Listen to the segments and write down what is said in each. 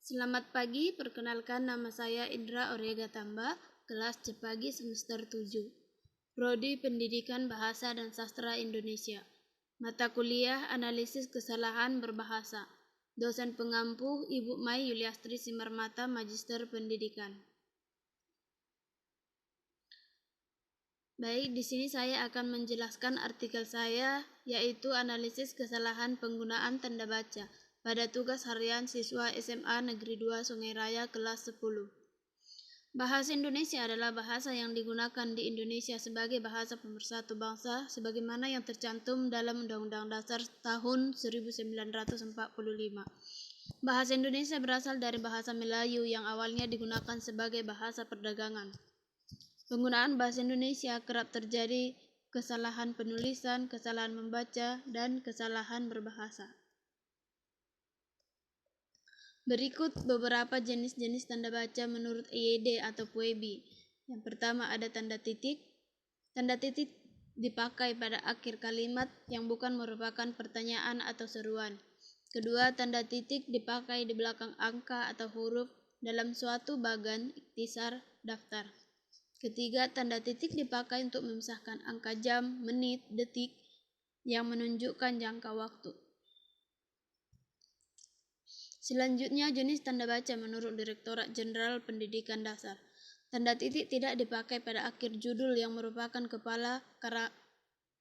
Selamat pagi, perkenalkan nama saya Indra Oriega Tamba, kelas C pagi semester 7. Prodi Pendidikan Bahasa dan Sastra Indonesia. Mata kuliah Analisis Kesalahan Berbahasa. Dosen pengampu Ibu Mai Yuliastri Simarmata, Magister Pendidikan. Baik, di sini saya akan menjelaskan artikel saya, yaitu analisis kesalahan penggunaan tanda baca pada tugas harian siswa SMA Negeri 2 Sungai Raya kelas 10. Bahasa Indonesia adalah bahasa yang digunakan di Indonesia sebagai bahasa pemersatu bangsa sebagaimana yang tercantum dalam Undang-Undang Dasar tahun 1945. Bahasa Indonesia berasal dari bahasa Melayu yang awalnya digunakan sebagai bahasa perdagangan. Penggunaan bahasa Indonesia kerap terjadi kesalahan penulisan, kesalahan membaca, dan kesalahan berbahasa. Berikut beberapa jenis-jenis tanda baca menurut EYD atau PUEBI. Yang pertama ada tanda titik. Tanda titik dipakai pada akhir kalimat yang bukan merupakan pertanyaan atau seruan. Kedua, tanda titik dipakai di belakang angka atau huruf dalam suatu bagan ikhtisar daftar. Ketiga, tanda titik dipakai untuk memisahkan angka jam, menit, detik yang menunjukkan jangka waktu. Selanjutnya, jenis tanda baca menurut Direktorat Jenderal Pendidikan Dasar. Tanda titik tidak dipakai pada akhir judul yang merupakan kepala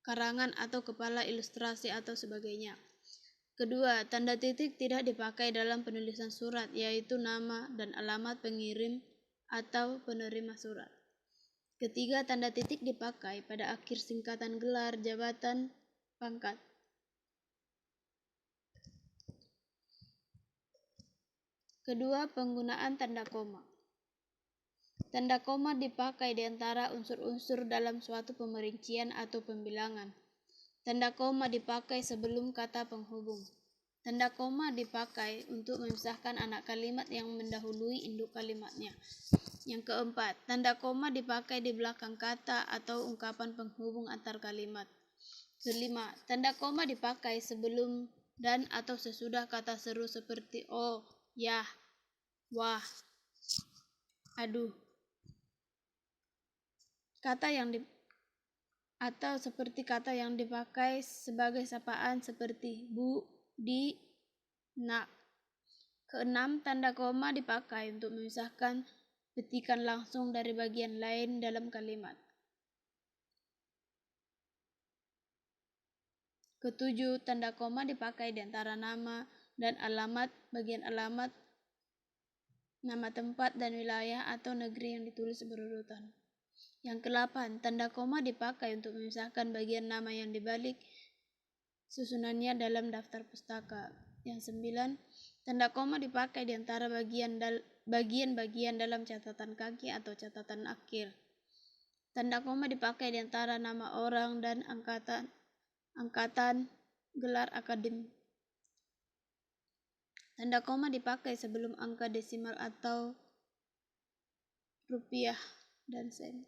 karangan atau kepala ilustrasi atau sebagainya. Kedua, tanda titik tidak dipakai dalam penulisan surat, yaitu nama dan alamat pengirim atau penerima surat. Ketiga, tanda titik dipakai pada akhir singkatan gelar, jabatan, pangkat. Kedua, penggunaan tanda koma. Tanda koma dipakai di antara unsur-unsur dalam suatu pemerincian atau pembilangan. Tanda koma dipakai sebelum kata penghubung. Tanda koma dipakai untuk memisahkan anak kalimat yang mendahului induk kalimatnya. Yang keempat, tanda koma dipakai di belakang kata atau ungkapan penghubung antar kalimat. Kelima, tanda koma dipakai sebelum dan atau sesudah kata seru seperti oh, yah, wah, aduh. Atau seperti kata yang dipakai sebagai sapaan seperti bu, di, nak. Keenam, tanda koma dipakai untuk memisahkan petikan langsung dari bagian lain dalam kalimat. Ketujuh, tanda koma dipakai di antara nama dan alamat, bagian alamat, nama tempat dan wilayah atau negeri yang ditulis berurutan. Yang kedelapan, tanda koma dipakai untuk memisahkan bagian nama yang dibalik susunannya dalam daftar pustaka. Yang sembilan, tanda koma dipakai di antara bagian-bagian dalam catatan kaki atau catatan akhir. Tanda koma dipakai di antara nama orang dan angkatan gelar akademik. Tanda koma dipakai sebelum angka desimal atau rupiah dan sen.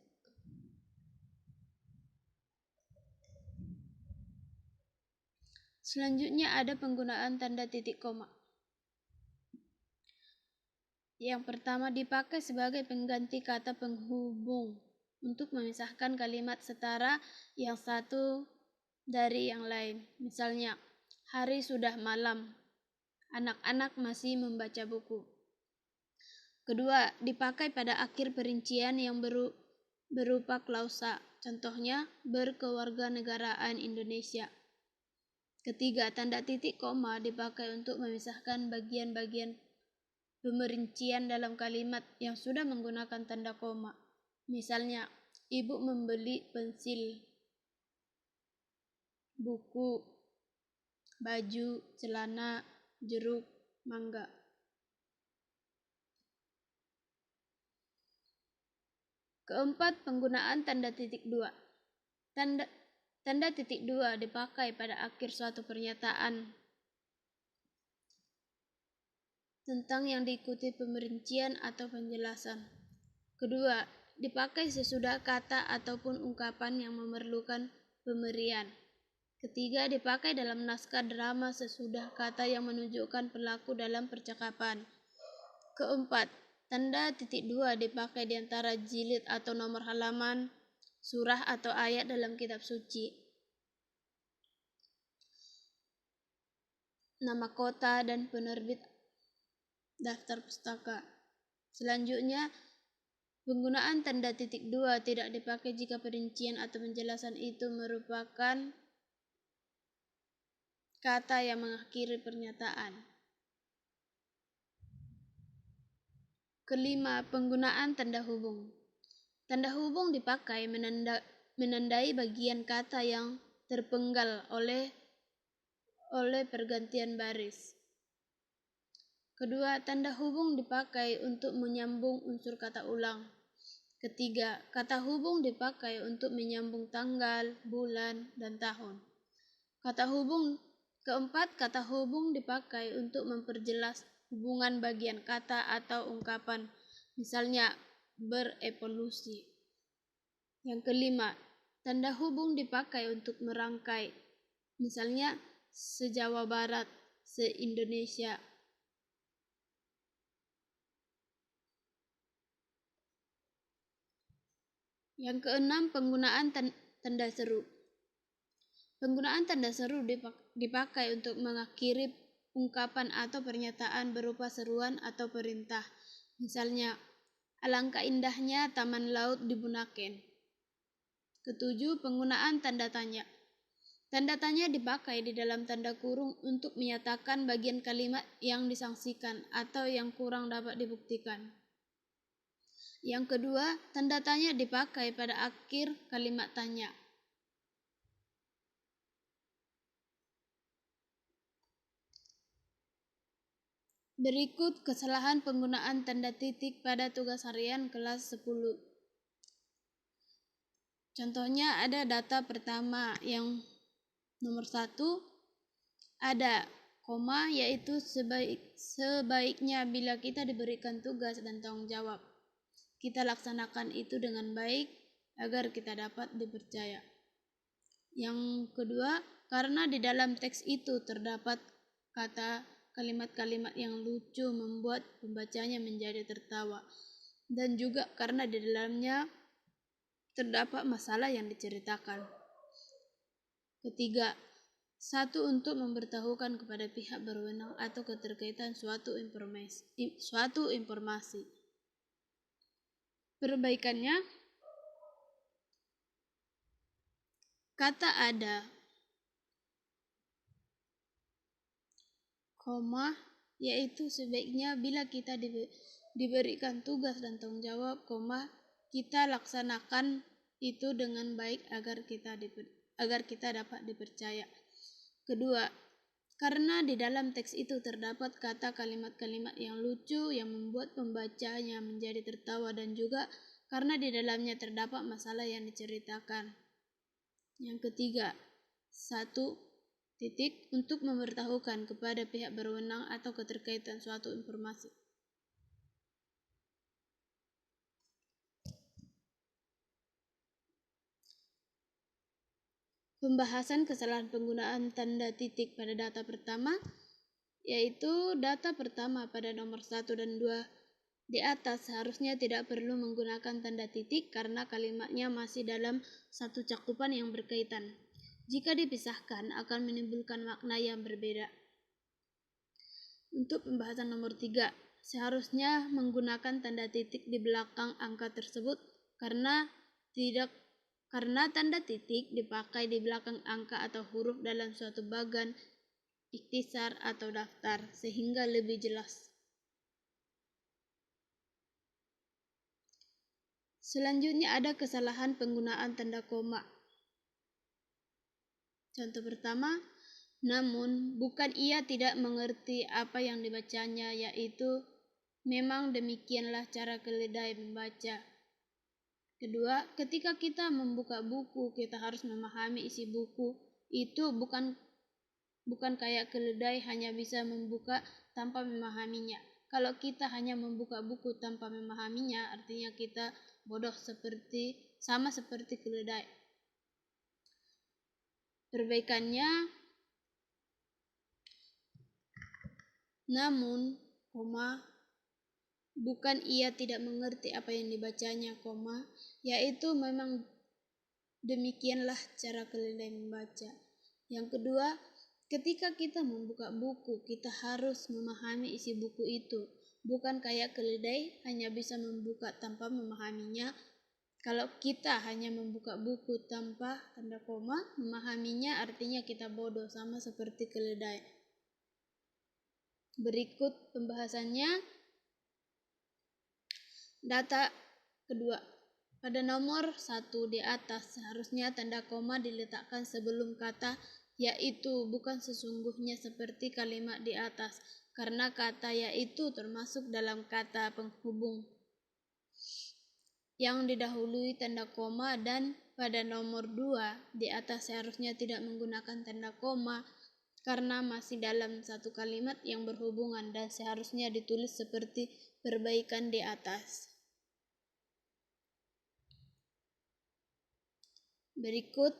Selanjutnya ada penggunaan tanda titik koma. Yang pertama dipakai sebagai pengganti kata penghubung untuk memisahkan kalimat setara yang satu dari yang lain. Misalnya, hari sudah malam, anak-anak masih membaca buku. Kedua, dipakai pada akhir perincian yang berupa klausa. Contohnya, berkewarganegaraan Indonesia. Ketiga, tanda titik koma dipakai untuk memisahkan bagian-bagian pemerincian dalam kalimat yang sudah menggunakan tanda koma. Misalnya, ibu membeli pensil, buku, baju, celana, jeruk, mangga. Keempat, penggunaan tanda titik dua. Tanda titik dua dipakai pada akhir suatu pernyataan tentang yang diikuti pemerincian atau penjelasan. Kedua, dipakai sesudah kata ataupun ungkapan yang memerlukan pemberian. Ketiga, dipakai dalam naskah drama sesudah kata yang menunjukkan pelaku dalam percakapan. Keempat, tanda titik dua dipakai di antara jilid atau nomor halaman, surah atau ayat dalam kitab suci, nama kota dan penerbit daftar pustaka. Selanjutnya, penggunaan tanda titik dua tidak dipakai jika perincian atau penjelasan itu merupakan kata yang mengakhiri pernyataan. Kelima, penggunaan tanda hubung. Tanda hubung dipakai menandai bagian kata yang terpenggal oleh pergantian baris. Kedua, tanda hubung dipakai untuk menyambung unsur kata ulang. Ketiga, kata hubung dipakai untuk menyambung tanggal, bulan, dan tahun. Keempat, kata hubung dipakai untuk memperjelas hubungan bagian kata atau ungkapan, misalnya berevolusi. Yang kelima, tanda hubung dipakai untuk merangkai, misalnya se-Jawa Barat, se-Indonesia. Yang keenam, penggunaan tanda seru. Penggunaan tanda seru dipakai untuk mengakhiri ungkapan atau pernyataan berupa seruan atau perintah. Misalnya, alangkah indahnya taman laut di Bunaken. Ketujuh, penggunaan tanda tanya. Tanda tanya dipakai di dalam tanda kurung untuk menyatakan bagian kalimat yang disangsikan atau yang kurang dapat dibuktikan. Yang kedua, tanda tanya dipakai pada akhir kalimat tanya. Berikut kesalahan penggunaan tanda titik pada tugas harian kelas 10. Contohnya ada data pertama yang nomor 1, ada koma, yaitu sebaiknya bila kita diberikan tugas dan tanggung jawab, kita laksanakan itu dengan baik agar kita dapat dipercaya. Yang kedua, karena di dalam teks itu terdapat kalimat-kalimat yang lucu membuat pembacanya menjadi tertawa, dan juga karena di dalamnya terdapat masalah yang diceritakan. Ketiga, satu, untuk memberitahukan kepada pihak berwenang atau keterkaitan suatu informasi. Perbaikannya, kata ada, koma, yaitu sebaiknya bila kita diberikan tugas dan tanggung jawab, koma, kita laksanakan itu dengan baik agar kita dapat dipercaya. Kedua, karena di dalam teks itu terdapat kata kalimat-kalimat yang lucu yang membuat pembacanya menjadi tertawa, dan juga karena di dalamnya terdapat masalah yang diceritakan. Yang ketiga, satu, titik, untuk memberitahukan kepada pihak berwenang atau keterkaitan suatu informasi. Pembahasan kesalahan penggunaan tanda titik pada data pertama, yaitu data pertama pada nomor 1 dan 2 di atas seharusnya tidak perlu menggunakan tanda titik karena kalimatnya masih dalam satu cakupan yang berkaitan. Jika dipisahkan akan menimbulkan makna yang berbeda. Untuk pembahasan nomor 3, seharusnya menggunakan tanda titik di belakang angka tersebut karena tanda titik dipakai di belakang angka atau huruf dalam suatu bagan, ikhtisar atau daftar, sehingga lebih jelas. Selanjutnya ada kesalahan penggunaan tanda koma. Contoh pertama, namun bukan ia tidak mengerti apa yang dibacanya, yaitu memang demikianlah cara keledai membaca. Kedua, ketika kita membuka buku, kita harus memahami isi buku. Itu bukan kayak keledai hanya bisa membuka tanpa memahaminya. Kalau kita hanya membuka buku tanpa memahaminya, artinya kita bodoh sama seperti keledai. Perbaikannya, namun, bukan ia tidak mengerti apa yang dibacanya, yaitu memang demikianlah cara keledai membaca. Yang kedua, ketika kita membuka buku, kita harus memahami isi buku itu. Bukan kayak keledai hanya bisa membuka tanpa memahaminya. Kalau kita hanya membuka buku tanpa tanda koma, memahaminya artinya kita bodoh, sama seperti keledai. Berikut pembahasannya. Data kedua. Pada nomor 1 di atas, seharusnya tanda koma diletakkan sebelum kata yaitu, bukan sesungguhnya seperti kalimat di atas, karena kata yaitu termasuk dalam kata penghubung yang didahului tanda koma, dan pada nomor 2 di atas seharusnya tidak menggunakan tanda koma karena masih dalam satu kalimat yang berhubungan dan seharusnya ditulis seperti perbaikan di atas. Berikut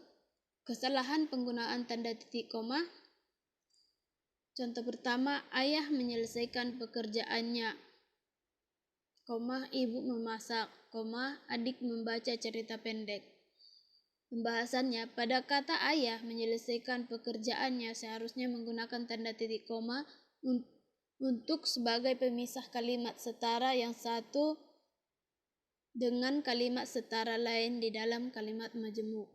kesalahan penggunaan tanda titik koma. Contoh pertama, ayah menyelesaikan pekerjaannya, ibu memasak, adik membaca cerita pendek. Pembahasannya, pada kata ayah menyelesaikan pekerjaannya seharusnya menggunakan tanda titik koma untuk sebagai pemisah kalimat setara yang satu dengan kalimat setara lain di dalam kalimat majemuk.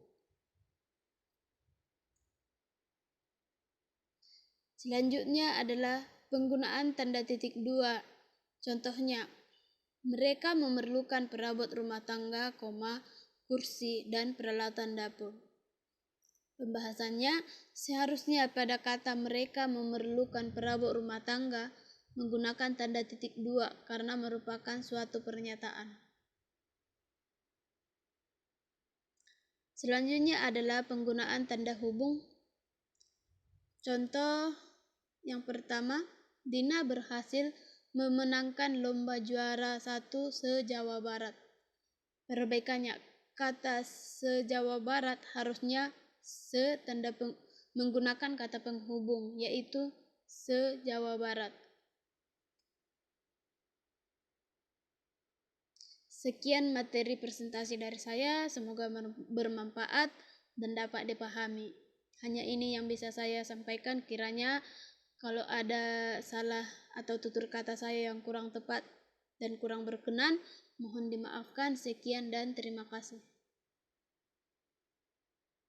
Selanjutnya adalah penggunaan tanda titik dua. Contohnya, mereka memerlukan perabot rumah tangga, kursi, dan peralatan dapur. Pembahasannya, seharusnya pada kata mereka memerlukan perabot rumah tangga menggunakan tanda titik dua karena merupakan suatu pernyataan. Selanjutnya adalah penggunaan tanda hubung. Contoh yang pertama, Dina berhasil memenangkan lomba juara 1 se-Jawa Barat. Perbaikannya, kata se-Jawa Barat harusnya menggunakan kata penghubung, yaitu se-Jawa Barat. Sekian materi presentasi dari saya, semoga bermanfaat dan dapat dipahami. Hanya ini yang bisa saya sampaikan, kiranya kalau ada salah atau tutur kata saya yang kurang tepat dan kurang berkenan, mohon dimaafkan. Sekian dan terima kasih.